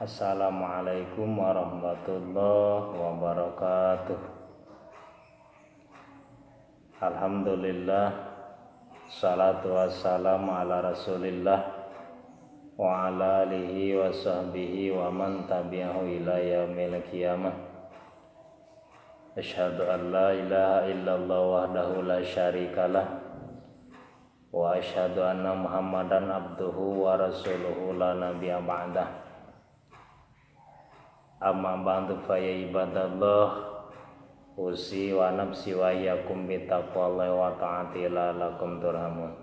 Assalamualaikum warahmatullahi wabarakatuh. Alhamdulillah, salatu wassalamu ala rasulillah wa ala alihi wa sahbihi wa man tabi'ahu ila yaumil qiyamah. Asyhadu an la ilaha illallah wahdahu la syarikalah wa asyhadu anna muhammadan abduhu wa rasuluhu la nabiyya ba'dah. Amma ba'du fa ya ibadallah, usi wa nafsi wa iyyakum bi taqwallahi wa ta'ati la'allakum turhamun.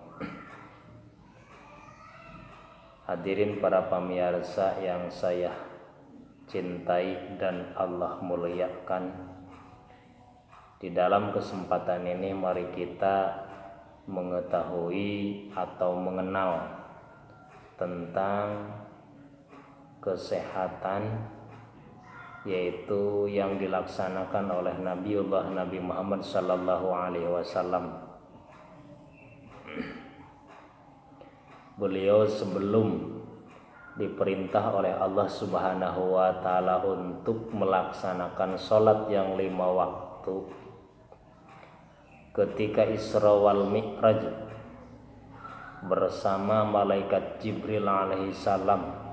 Hadirin para pemirsa yang saya cintai dan Allah muliakan, di dalam kesempatan ini mari kita mengetahui atau mengenal tentang kesehatan, yaitu yang dilaksanakan oleh Nabi Muhammad sallallahu alaihi wasallam. Beliau sebelum diperintah oleh Allah Subhanahu wa taala untuk melaksanakan sholat yang 5 waktu, ketika Isra wal Mi'raj bersama malaikat Jibril alaihi salam,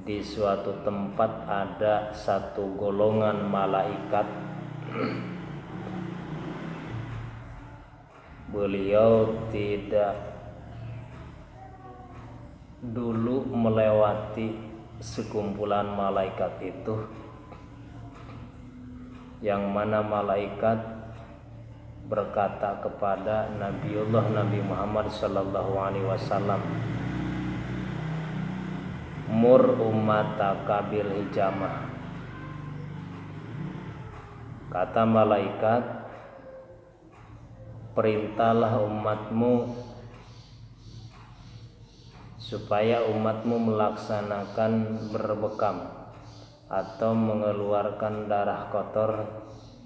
di suatu tempat ada satu golongan malaikat. Beliau tidak dulu melewati sekumpulan malaikat itu, yang mana malaikat berkata kepada Nabi Muhammad sallallahu alaihi wasallam, mur ummataka bil hijamah. Kata malaikat, perintahlah umatmu supaya umatmu melaksanakan berbekam atau mengeluarkan darah kotor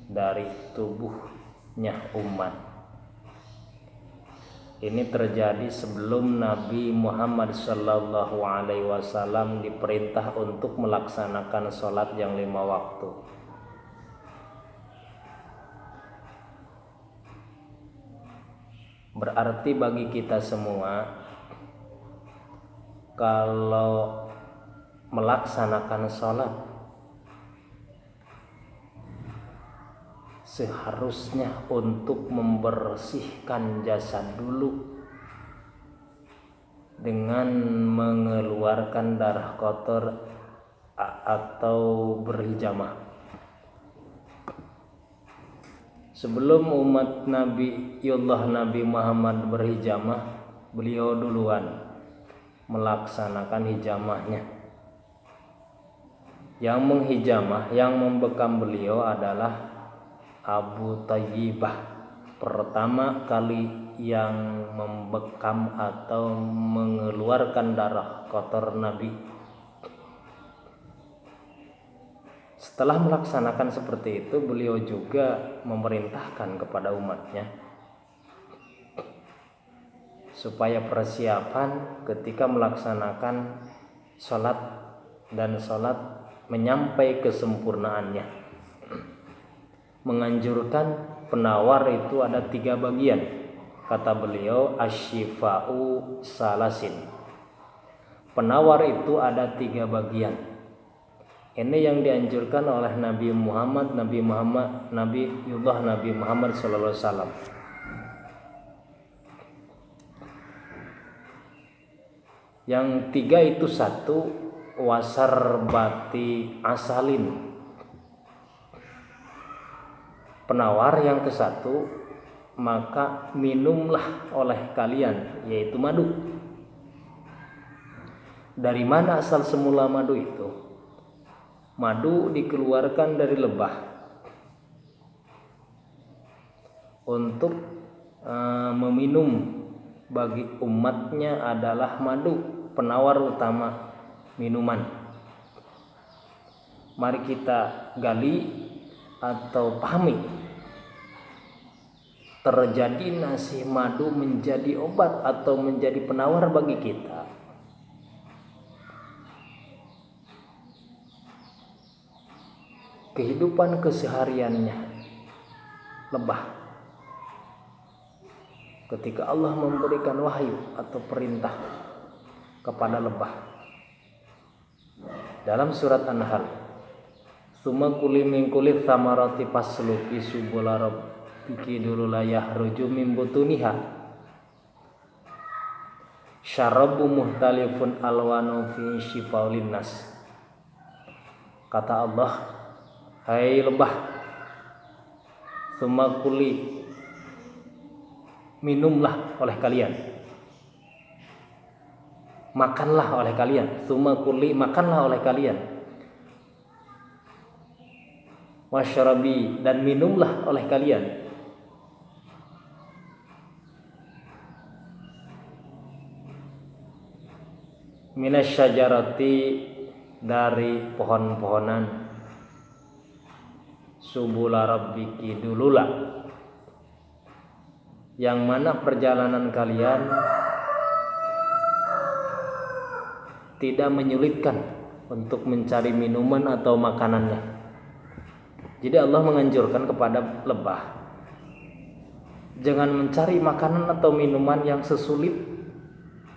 dari tubuhnya umat. Ini terjadi sebelum Nabi Muhammad sallallahu alaihi wasallam diperintah untuk melaksanakan sholat yang 5 waktu. Berarti bagi kita semua, kalau melaksanakan sholat seharusnya untuk membersihkan jasad dulu dengan mengeluarkan darah kotor atau berhijamah. Sebelum umat Nabi Muhammad berhijamah, beliau duluan melaksanakan hijamahnya. Yang menghijamah, yang membekam beliau adalah Abu Tayyibah, pertama kali yang membekam atau mengeluarkan darah kotor Nabi. Setelah melaksanakan seperti itu, beliau juga memerintahkan kepada umatnya supaya persiapan ketika melaksanakan sholat dan sholat menyampai kesempurnaannya. Menganjurkan penawar itu ada 3 bagian. Kata beliau, asyifa'u salasin. Penawar itu ada 3 bagian. Ini yang dianjurkan oleh Nabi Muhammad sallallahu alaihi wasallam. Yang 3 itu, 1 wasar bati asalin. Penawar yang ke-1, maka minumlah oleh kalian, yaitu madu. Dari mana asal semula madu itu? Madu dikeluarkan dari lebah. Untuk meminum bagi umatnya adalah madu, penawar utama minuman. Mari kita gali atau pahami, terjadi nasi madu menjadi obat atau menjadi penawar bagi kita. kehidupan kesehariannya lebah. Ketika Allah memberikan wahyu atau perintah kepada lebah dalam surat An-Nahl, "Tsumma kuli min kulli tsamarati fasluki subula rabbiki dulu la yahruju min butuniha syarabu muhtalifun alwanu fi shifaa'un linnas." Kata Allah, hai lebah, tsumma kuli, minumlah oleh kalian, makanlah oleh kalian, tsumma kuli, makanlah oleh kalian, wasyarabi, dan minumlah oleh kalian, minasyajarati, dari pohon-pohonan, subula rabbiki dulula, yang mana perjalanan kalian tidak menyulitkan untuk mencari minuman atau makanannya. Jadi Allah menganjurkan kepada lebah, jangan mencari makanan atau minuman yang sesulit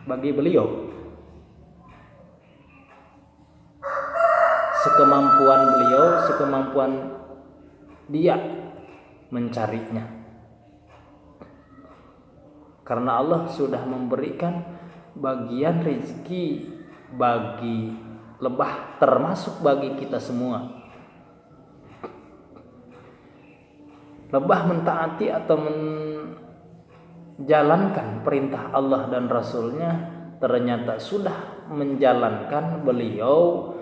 bagi beliau. Sekemampuan beliau, sekemampuan dia mencarinya. Karena Allah sudah memberikan bagian rezeki bagi lebah, termasuk bagi kita semua. Lebah mentaati atau menjalankan perintah Allah dan Rasulnya, ternyata sudah menjalankan beliau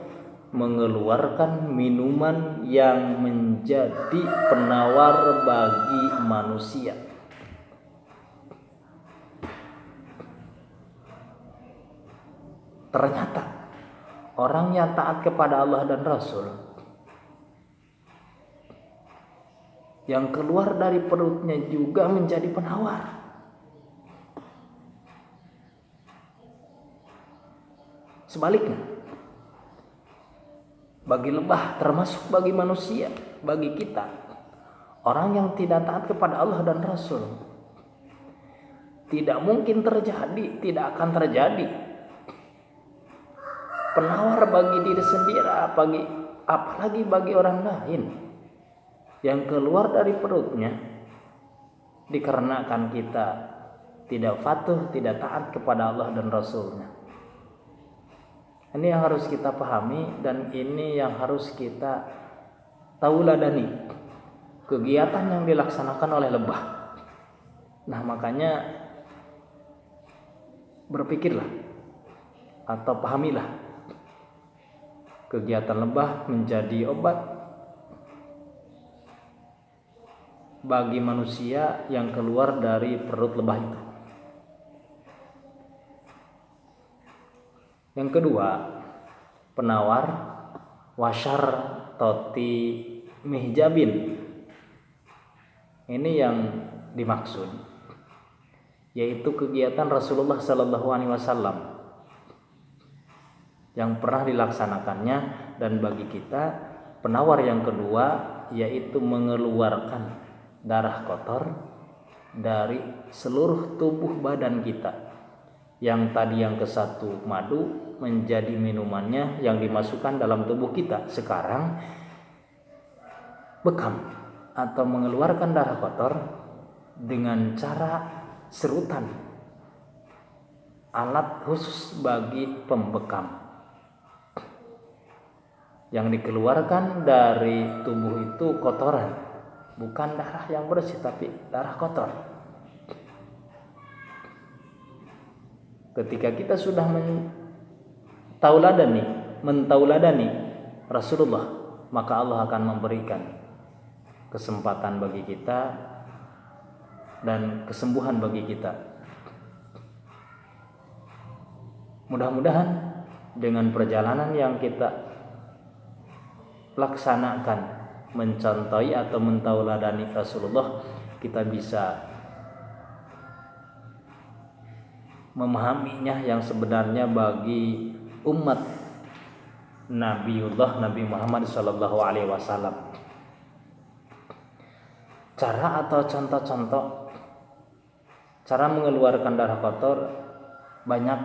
mengeluarkan minuman yang menjadi penawar bagi manusia. Ternyata orang yang taat kepada Allah dan Rasul, yang keluar dari perutnya juga menjadi penawar. Sebaliknya, bagi lebah, termasuk bagi manusia, bagi kita, orang yang tidak taat kepada Allah dan Rasul, tidak mungkin terjadi, tidak akan terjadi penawar bagi diri sendiri, apalagi bagi orang lain yang keluar dari perutnya, dikarenakan kita tidak patuh, tidak taat kepada Allah dan Rasulnya. Ini yang harus kita pahami dan ini yang harus kita tauladani, kegiatan yang dilaksanakan oleh lebah. Nah, makanya berpikirlah atau pahamilah, kegiatan lebah menjadi obat bagi manusia yang keluar dari perut lebah itu. Yang kedua, penawar wasyar toti mihjabin. Ini yang dimaksud, yaitu kegiatan Rasulullah Sallallahu Alaihi Wasallam yang pernah dilaksanakannya, dan bagi kita penawar yang kedua yaitu mengeluarkan darah kotor dari seluruh tubuh badan kita. Yang tadi yang ke satu madu menjadi minumannya yang dimasukkan dalam tubuh kita, sekarang bekam atau mengeluarkan darah kotor dengan cara serutan, alat khusus bagi pembekam. Yang dikeluarkan dari tubuh itu kotoran, bukan darah yang bersih tapi darah kotor. Ketika kita sudah mentauladani Rasulullah, maka Allah akan memberikan kesempatan bagi kita dan kesembuhan bagi kita. Mudah-mudahan dengan perjalanan yang kita laksanakan, mencontohi atau mentauladani Rasulullah, kita bisa memahaminya yang sebenarnya bagi umat Nabi Muhammad Sallallahu Alaihi Wasallam. Cara atau contoh-contoh cara mengeluarkan darah kotor banyak.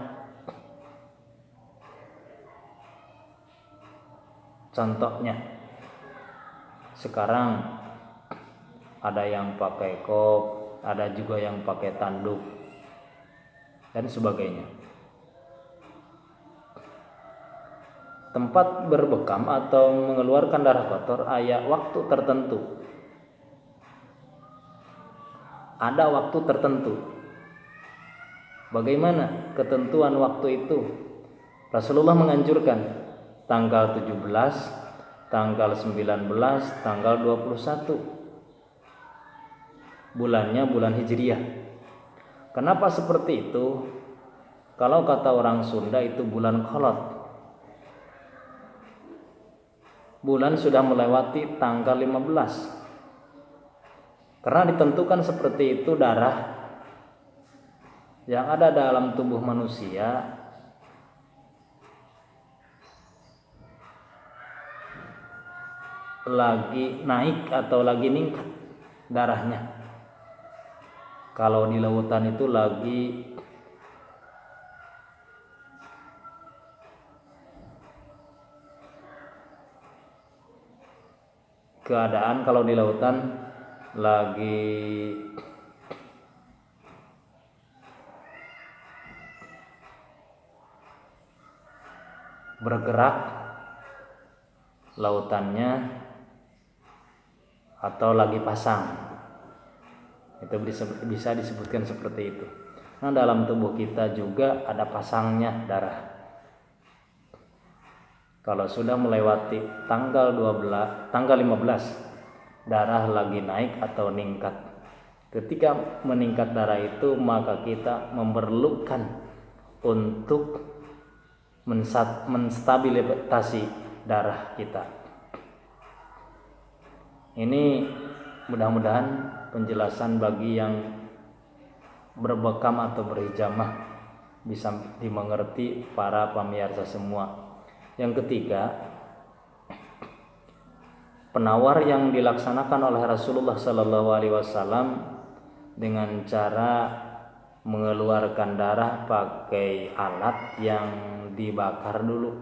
Contohnya sekarang ada yang pakai kop, ada juga yang pakai tanduk dan sebagainya. Tempat berbekam atau mengeluarkan darah kotor ada waktu tertentu. Ada waktu tertentu. Bagaimana ketentuan waktu itu? Rasulullah menganjurkan tanggal 17, tanggal 19, tanggal 21. Bulannya bulan Hijriah. Kenapa seperti itu? Kalau kata orang Sunda itu bulan kolot. Bulan sudah melewati tanggal 15. Karena ditentukan seperti itu darah yang ada dalam tubuh manusia lagi naik atau lagi meningkat darahnya. Kalau di lautan itu lagi keadaan, kalau di lautan lagi bergerak lautannya atau lagi pasang, itu bisa disebutkan seperti itu. Nah, dalam tubuh kita juga ada pasangnya darah. Kalau sudah melewati tanggal 15 darah lagi naik atau meningkat. Ketika meningkat darah itu, maka kita memerlukan untuk menstabilisasi darah kita. Ini mudah-mudahan penjelasan bagi yang berbekam atau berhijamah bisa dimengerti para pemirsa semua. Yang ketiga, penawar yang dilaksanakan oleh Rasulullah SAW dengan cara mengeluarkan darah pakai alat yang dibakar dulu.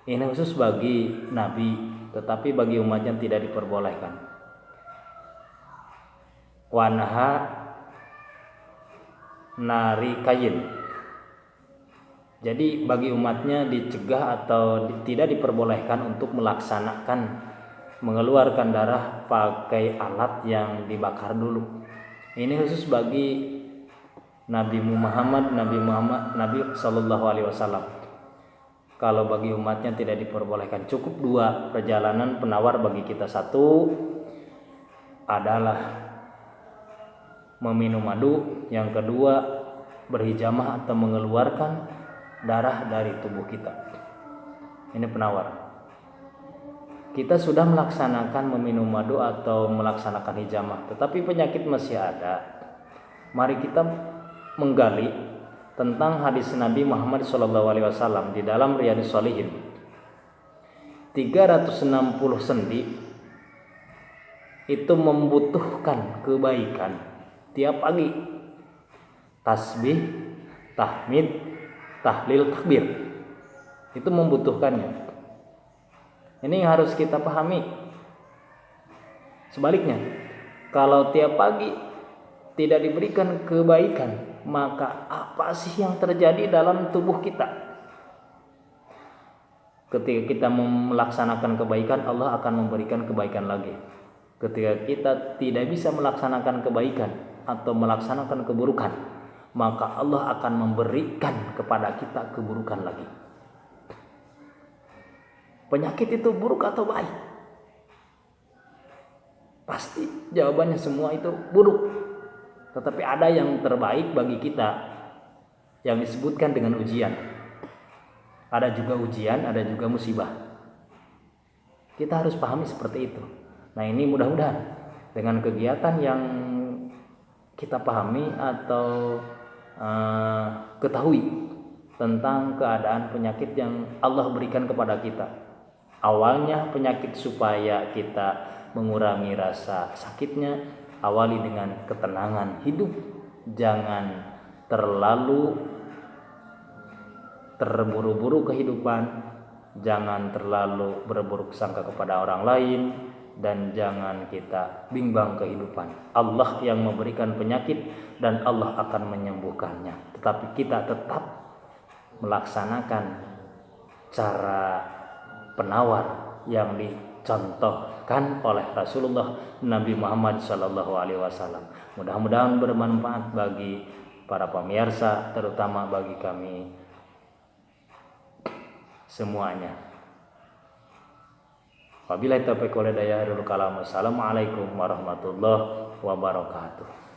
Ini khusus bagi Nabi, tetapi bagi umatnya tidak diperbolehkan. Wanha nari kain. Jadi bagi umatnya dicegah atau tidak diperbolehkan untuk melaksanakan mengeluarkan darah pakai alat yang dibakar dulu. Ini khusus bagi Nabi Sallallahu Alaihi Wasallam. Kalau bagi umatnya tidak diperbolehkan. Cukup 2 perjalanan penawar bagi kita. 1 adalah meminum madu, yang kedua berhijamah atau mengeluarkan darah dari tubuh kita. Ini penawar. Kita sudah melaksanakan meminum madu atau melaksanakan hijamah, tetapi penyakit masih ada. Mari kita menggali tentang hadis Nabi Muhammad SAW di dalam Riyadhus Shalihin. 360 sendi itu membutuhkan kebaikan tiap pagi. Tasbih, tahmid, tahlil, takbir, itu membutuhkannya. Ini yang harus kita pahami. Sebaliknya, kalau tiap pagi tidak diberikan kebaikan, maka apa sih yang terjadi dalam tubuh kita? Ketika kita melaksanakan kebaikan, Allah akan memberikan kebaikan lagi. Ketika kita tidak bisa melaksanakan kebaikan atau melaksanakan keburukan, maka Allah akan memberikan kepada kita keburukan lagi. Penyakit itu buruk atau baik? Pasti jawabannya semua itu buruk. Tetapi ada yang terbaik bagi kita yang disebutkan dengan ujian. Ada juga ujian, ada juga musibah. Kita harus pahami seperti itu. Nah, ini mudah-mudahan dengan kegiatan yang kita pahami atau ketahui tentang keadaan penyakit yang Allah berikan kepada kita. Awalnya penyakit supaya kita mengurangi rasa sakitnya, awali dengan ketenangan hidup. Jangan terlalu terburu-buru kehidupan, jangan terlalu berburuk sangka kepada orang lain, dan jangan kita bimbang kehidupan. Allah yang memberikan penyakit dan Allah akan menyembuhkannya, tetapi kita tetap melaksanakan cara penawar yang dicontohkan oleh Rasulullah Nabi Muhammad SAW. Mudah-mudahan bermanfaat bagi para pemirsa, terutama bagi kami semuanya. Wabillahi taufiq wal hidayah. Assalamualaikum warahmatullahi wabarakatuh.